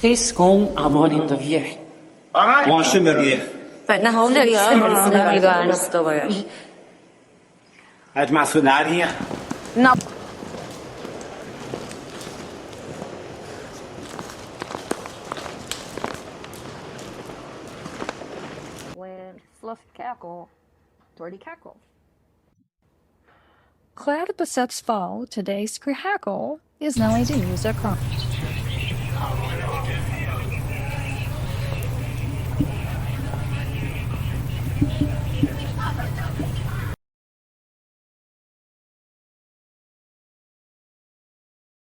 Tes com a bon in de vie. Branche me rie. Na Honda ist Het maçonaria hier. No. When fluffy cackle, dirty cackle. Glad besets fall, today's hackle is now a user crop.